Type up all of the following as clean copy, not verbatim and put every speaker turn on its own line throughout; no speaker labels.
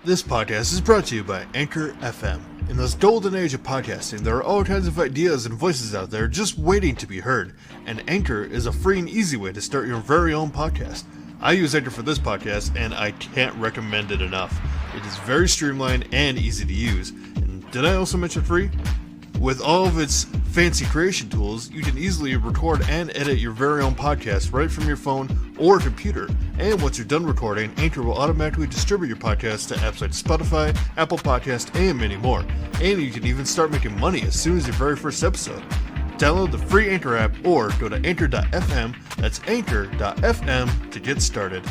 This podcast is brought to you by Anchor FM. In this golden age of podcasting, there are all kinds of ideas and voices out there just waiting to be heard, and Anchor is a free and easy way to start your very own podcast. I use Anchor for this podcast, and I can't recommend it enough. It is very streamlined and easy to use. And did I also mention free? With all of its fancy creation tools, you can easily record and edit your very own podcast right from your phone or computer. And once you're done recording, Anchor will automatically distribute your podcast to apps like Spotify, Apple Podcasts, and many more. And you can even start making money as soon as your very first episode. Download the free Anchor app or go to anchor.fm, that's anchor.fm, to get started.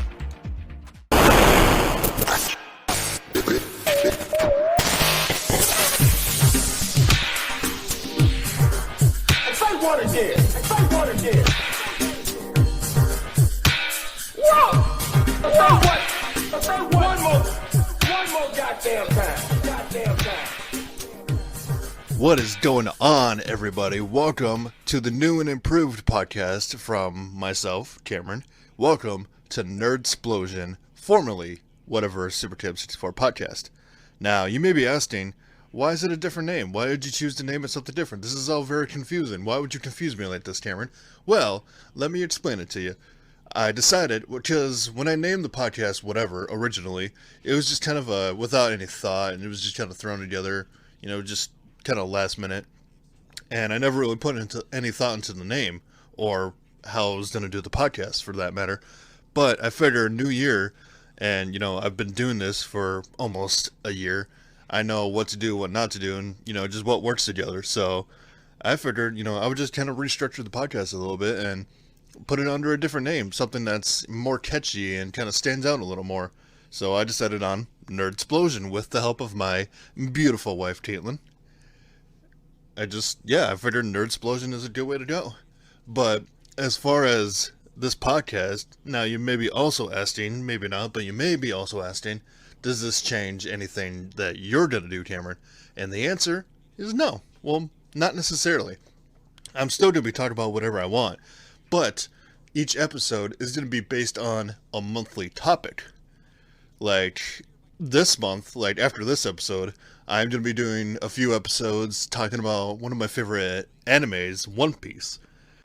What is going on, everybody? Welcome to the new and improved podcast from myself, Cameron. Welcome to NerdSplosion, formerly whatever Super Tip 64 podcast. Now, you may be asking, why is it a different name? Why did you choose to name it something different? This is all very confusing. Why would you confuse me like this, Cameron? Well, let me explain it to you. I decided, because when I named the podcast whatever, originally, it was just kind of without any thought, and it was just kind of thrown together, just kind of last minute. And I never really put any thought into the name, or how I was going to do the podcast, for that matter. But I figured new year, and, I've been doing this for almost a year. I know what to do, what not to do, and, just what works together. So I figured, I would just kind of restructure the podcast a little bit and put it under a different name, something that's more catchy and kind of stands out a little more. So I decided on NerdSplosion with the help of my beautiful wife, Caitlin. I figured NerdSplosion is a good way to go. But as far as this podcast, now you may be also asking, maybe not, but you may be also asking, does this change anything that you're going to do, Cameron? And the answer is no. Well, not necessarily. I'm still going to be talking about whatever I want. But each episode is going to be based on a monthly topic. Like this month, like after this episode, I'm going to be doing a few episodes talking about one of my favorite animes, One Piece.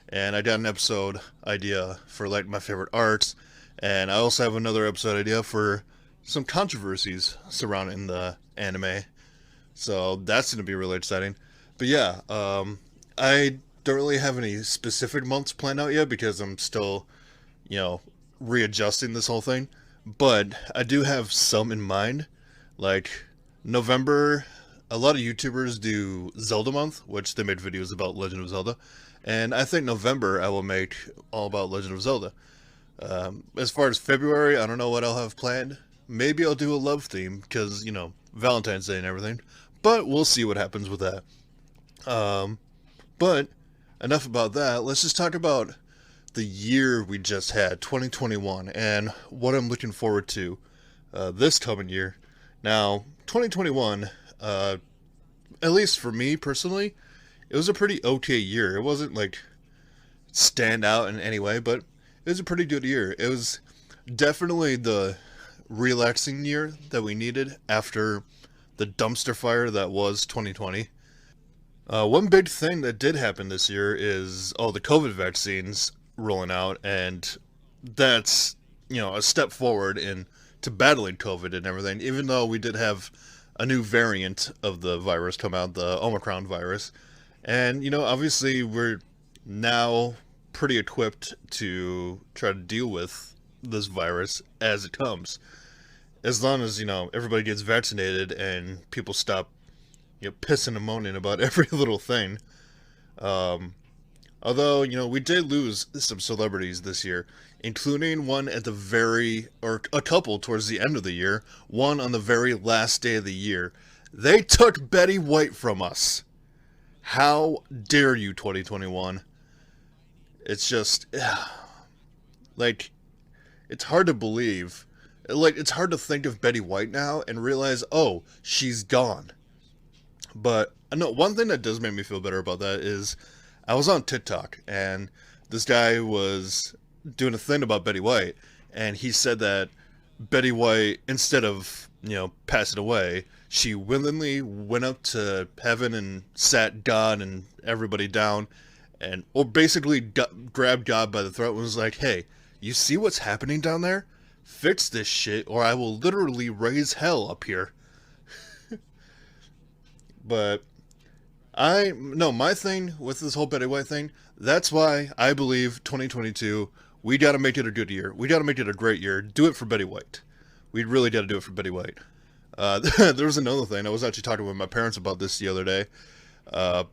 And I got an episode idea for like my favorite arcs. And I also have another episode idea for some controversies surrounding the anime. So that's going to be really exciting. But yeah, I don't really have any specific months planned out yet because I'm still, readjusting this whole thing. But I do have some in mind. Like November, a lot of YouTubers do Zelda month, which they made videos about Legend of Zelda. And I think November I will make all about Legend of Zelda. As far as February, I don't know what I'll have planned. Maybe I'll do a love theme because, Valentine's Day and everything. But we'll see what happens with that. But enough about that. Let's just talk about the year we just had, 2021, and what I'm looking forward to this coming year. Now, 2021, at least for me personally, it was a pretty okay year. It wasn't like stand out in any way, but it was a pretty good year. It was definitely the relaxing year that we needed after the dumpster fire that was 2020. One big thing that did happen this year is all the COVID vaccines rolling out, and that's, a step forward to battling COVID and everything, even though we did have a new variant of the virus come out, the Omicron virus. And, obviously we're now pretty equipped to try to deal with this virus as it comes. As long as, everybody gets vaccinated and people stop pissing and moaning about every little thing. Although, we did lose some celebrities this year, including one at or a couple towards the end of the year, one on the very last day of the year. They took Betty White from us. How dare you, 2021? It's just, it's hard to believe. It's hard to think of Betty White now and realize, oh, she's gone. But no, one thing that does make me feel better about that is I was on TikTok and this guy was doing a thing about Betty White, and he said that Betty White, instead of passing away, she willingly went up to heaven and sat God and everybody down, and or basically grabbed God by the throat and was like, "Hey, you see what's happening down there? Fix this shit, or I will literally raise hell up here." But my thing with this whole Betty White thing, that's why I believe 2022, we got to make it a good year. We got to make it a great year. Do it for Betty White. We really got to do it for Betty White. There was another thing. I was actually talking with my parents about this the other day. Uh,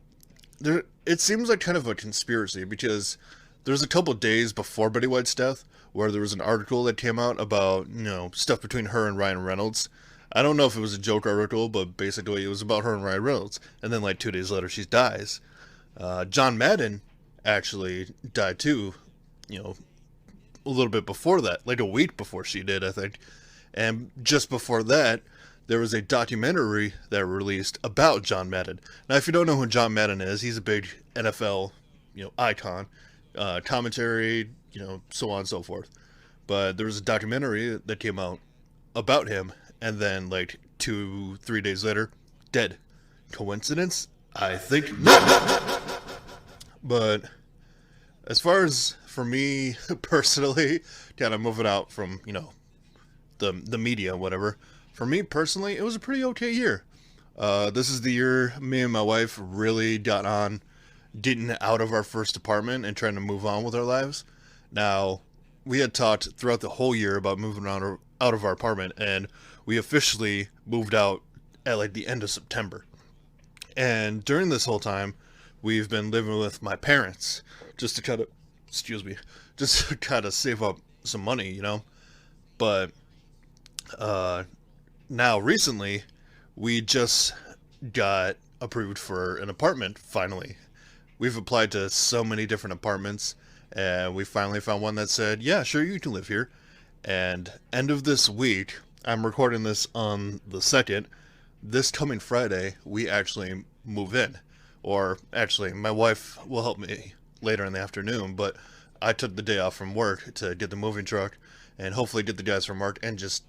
it seems like kind of a conspiracy because there's a couple days before Betty White's death where there was an article that came out about stuff between her and Ryan Reynolds. I don't know if it was a joke article, but basically it was about her and Ryan Reynolds. And then like 2 days later, she dies. John Madden actually died too. A little bit before that, like a week before she did, I think. And just before that, there was a documentary that released about John Madden. Now, if you don't know who John Madden is, he's a big NFL, icon, commentary, so on and so forth. But there was a documentary that came out about him, and then like 2-3 days later, dead. Coincidence? I think not. But as far as for me personally, kind of moving out from the media, whatever. For me personally, it was a pretty okay year. This is the year me and my wife really got on getting out of our first apartment and trying to move on with our lives. Now, we had talked throughout the whole year about moving out of our apartment, and we officially moved out at like the end of September. And during this whole time, we've been living with my parents just to kind of, excuse me, just to kind of save up some money. But now recently, we just got approved for an apartment finally. We've applied to so many different apartments, and we finally found one that said, "Yeah, sure, you can live here." And end of this week, I'm recording this on the 2nd. This coming Friday, we actually move in. Or actually, my wife will help me later in the afternoon, but I took the day off from work to get the moving truck and hopefully get the guys from work and just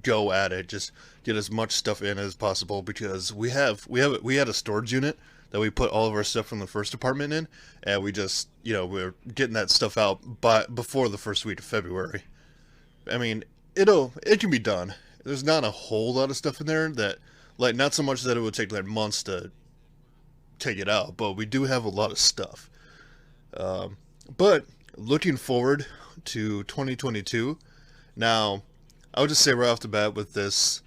go at it. Just get as much stuff in as possible because we had a storage unit that we put all of our stuff from the first apartment in, and we just we're getting that stuff out before the first week of February. I mean, it can be done. There's not a whole lot of stuff in there that, like, not so much that it would take like months to take it out, but we do have a lot of stuff. But looking forward to 2022. Now, I would just say right off the bat with this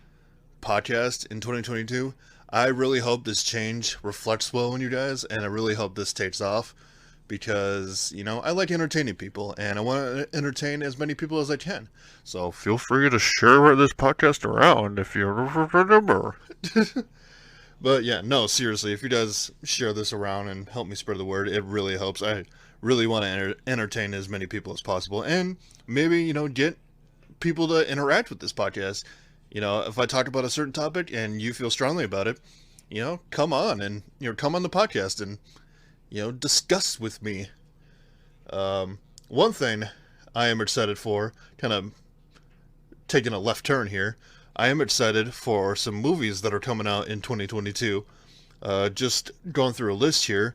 podcast in 2022, I really hope this change reflects well on you guys, and I really hope this takes off because, I like entertaining people, and I want to entertain as many people as I can. So feel free to share this podcast around if you remember. But yeah, no, seriously, if you guys share this around and help me spread the word, it really helps. I really want to entertain as many people as possible, and maybe, get people to interact with this podcast. If I talk about a certain topic and you feel strongly about it, come on and, come on the podcast and, discuss with me. One thing I am excited for, kind of taking a left turn here, I am excited for some movies that are coming out in 2022. Just going through a list here.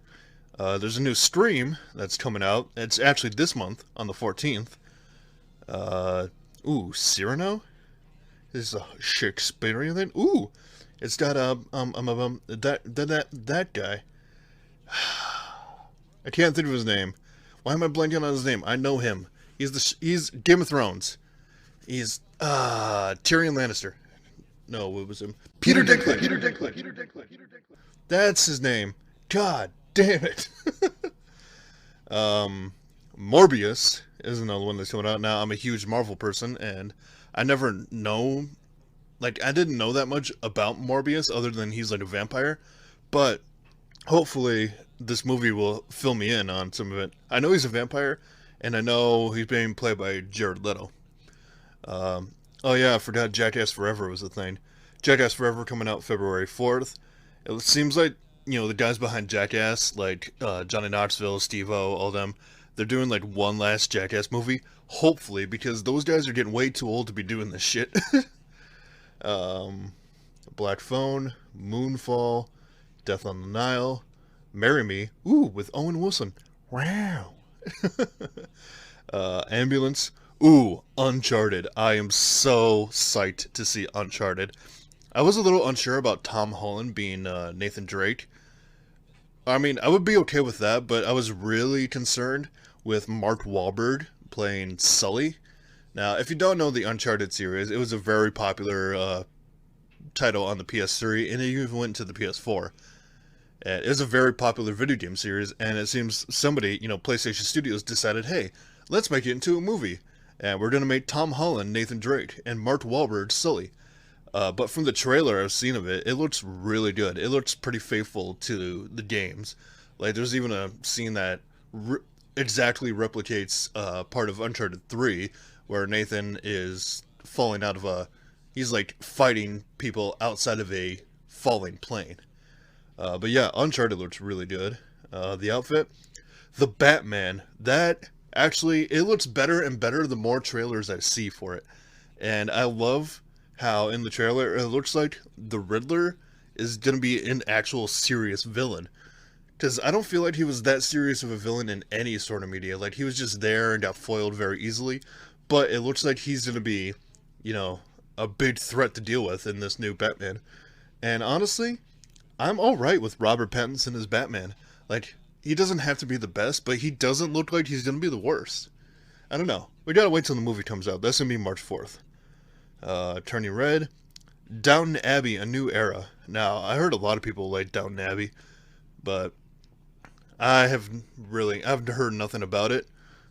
There's a new Scream that's coming out. It's actually this month on the 14th. Cyrano? This is a Shakespearean thing. Ooh, it's got that guy. I can't think of his name. Why am I blanking on his name? I know him. He's Game of Thrones. He's Tyrion Lannister. No, what was him? Peter Dinklage. Peter Dinklage. That's his name. God damn it. Morbius is another one that's coming out now. I'm a huge Marvel person, and I didn't know that much about Morbius other than he's like a vampire, but hopefully this movie will fill me in on some of it. I know he's a vampire, and I know he's being played by Jared Leto. Oh yeah, I forgot Jackass Forever was a thing. Jackass Forever coming out February 4th. It seems like, the guys behind Jackass, like Johnny Knoxville, Steve-O, all them, they're doing like one last Jackass movie, hopefully, because those guys are getting way too old to be doing this shit. Um, Black Phone, Moonfall, Death on the Nile, Marry Me, ooh, with Owen Wilson. Wow. Ambulance, ooh, Uncharted. I am so psyched to see Uncharted. I was a little unsure about Tom Holland being Nathan Drake. I mean, I would be okay with that, but I was really concerned with Mark Wahlberg playing Sully. Now, if you don't know the Uncharted series, it was a very popular title on the PS3, and it even went to the PS4. And it was a very popular video game series, and it seems somebody, PlayStation Studios decided, hey, let's make it into a movie. And we're going to make Tom Holland Nathan Drake and Mark Wahlberg Sully. But from the trailer I've seen of it, it looks really good. It looks pretty faithful to the games. Like, there's even a scene that exactly replicates part of Uncharted 3, where Nathan is falling out of he's like fighting people outside of a falling plane. But yeah, Uncharted looks really good. The outfit, the Batman, that actually, it looks better and better the more trailers I see for it. And I love how in the trailer it looks like the Riddler is going to be an actual serious villain. Because I don't feel like he was that serious of a villain in any sort of media. Like, he was just there and got foiled very easily. But it looks like he's going to be, a big threat to deal with in this new Batman. And honestly, I'm alright with Robert Pattinson as Batman. Like, he doesn't have to be the best, but he doesn't look like he's going to be the worst. I don't know. We gotta wait till the movie comes out. That's going to be March 4th. Turning Red, Downton Abbey, A New Era. Now, I heard a lot of people like Downton Abbey, but I haven't heard nothing about it.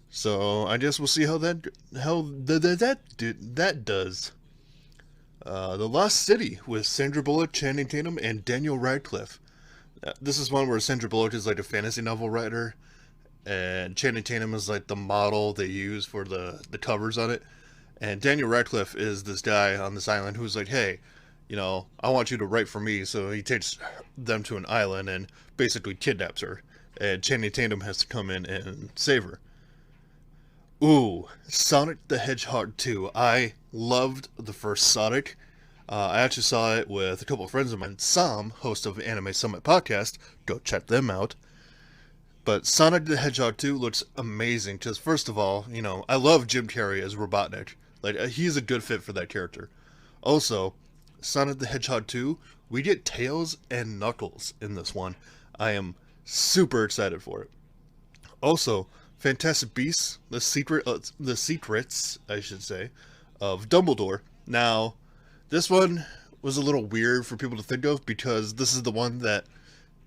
So I guess we'll see how that does. The Lost City with Sandra Bullock, Channing Tatum, and Daniel Radcliffe. This is one where Sandra Bullock is like a fantasy novel writer, and Channing Tatum is like the model they use for the covers on it. And Daniel Radcliffe is this guy on this island who's like, hey, I want you to write for me. So he takes them to an island and basically kidnaps her. And Channing Tatum has to come in and save her. Ooh, Sonic the Hedgehog 2. I loved the first Sonic. I actually saw it with a couple of friends of mine. Sam, host of Anime Summit Podcast. Go check them out. But Sonic the Hedgehog 2 looks amazing. Because first of all, I love Jim Carrey as Robotnik. Like, he's a good fit for that character. Also, Sonic the Hedgehog 2, we get Tails and Knuckles in this one. I am super excited for it. Also, Fantastic Beasts, the secrets, I should say, of Dumbledore. Now, this one was a little weird for people to think of because this is the one that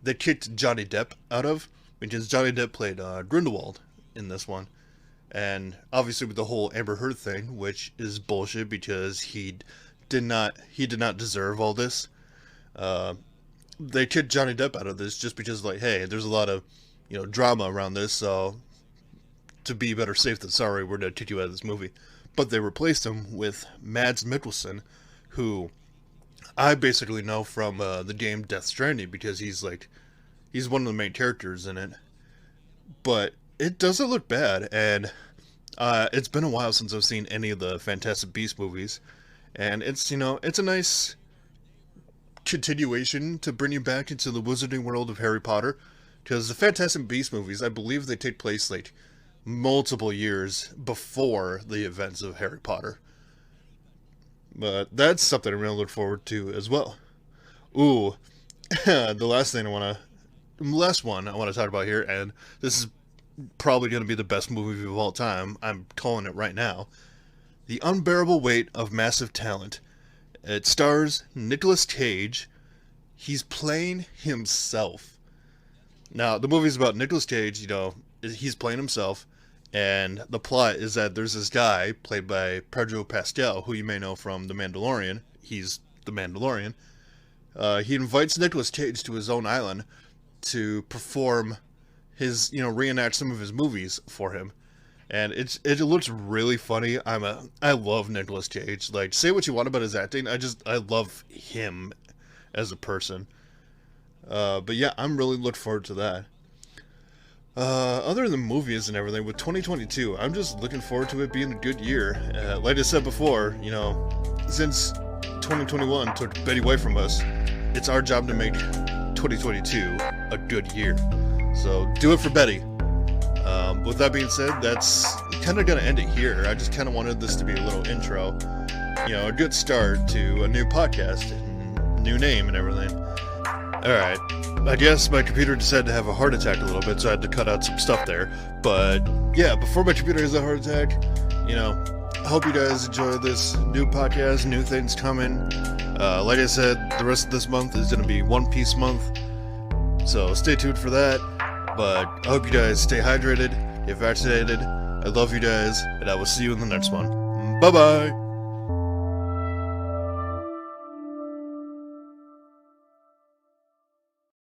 they kicked Johnny Depp out of, because Johnny Depp played Grindelwald in this one. And obviously with the whole Amber Heard thing, which is bullshit because he did not deserve all this. They kicked Johnny Depp out of this just because, like, hey, there's a lot of, drama around this, so to be better safe than sorry, we're going to kick you out of this movie. But they replaced him with Mads Mikkelsen, who I basically know from the game Death Stranding because he's one of the main characters in it. But it doesn't look bad, and it's been a while since I've seen any of the Fantastic Beasts movies, and it's a nice continuation to bring you back into the wizarding world of Harry Potter, because the Fantastic Beasts movies, I believe they take place like multiple years before the events of Harry Potter. But that's something I really look forward to as well. Ooh, the last one I want to talk about here, and this is probably going to be the best movie of all time. I'm calling it right now. The Unbearable Weight of Massive Talent. It stars Nicolas Cage. He's playing himself. Now, the movie's about Nicolas Cage, he's playing himself, and the plot is that there's this guy, played by Pedro Pascal, who you may know from The Mandalorian. He's the Mandalorian. He invites Nicolas Cage to his own island to perform his, reenact some of his movies for him. And it looks really funny. I love Nicolas Cage. Like, say what you want about his acting, I love him as a person. But yeah, I'm really looking forward to that. Other than movies and everything, with 2022, I'm just looking forward to it being a good year. Like I said before, since 2021 took Betty away from us, it's our job to make 2022 a good year. So do it for Betty. With that being said, that's kind of going to end it here. I just kind of wanted this to be a little intro, a good start to a new podcast and new name and everything. Alright, I guess my computer decided to have a heart attack a little bit, so I had to cut out some stuff there. But yeah, before my computer has a heart attack, I hope you guys enjoy this new podcast, new things coming. Like I said, the rest of this month is going to be One Piece month, so stay tuned for that. But I hope you guys stay hydrated, get vaccinated. I love you guys, and I will see you in the next one. Bye-bye!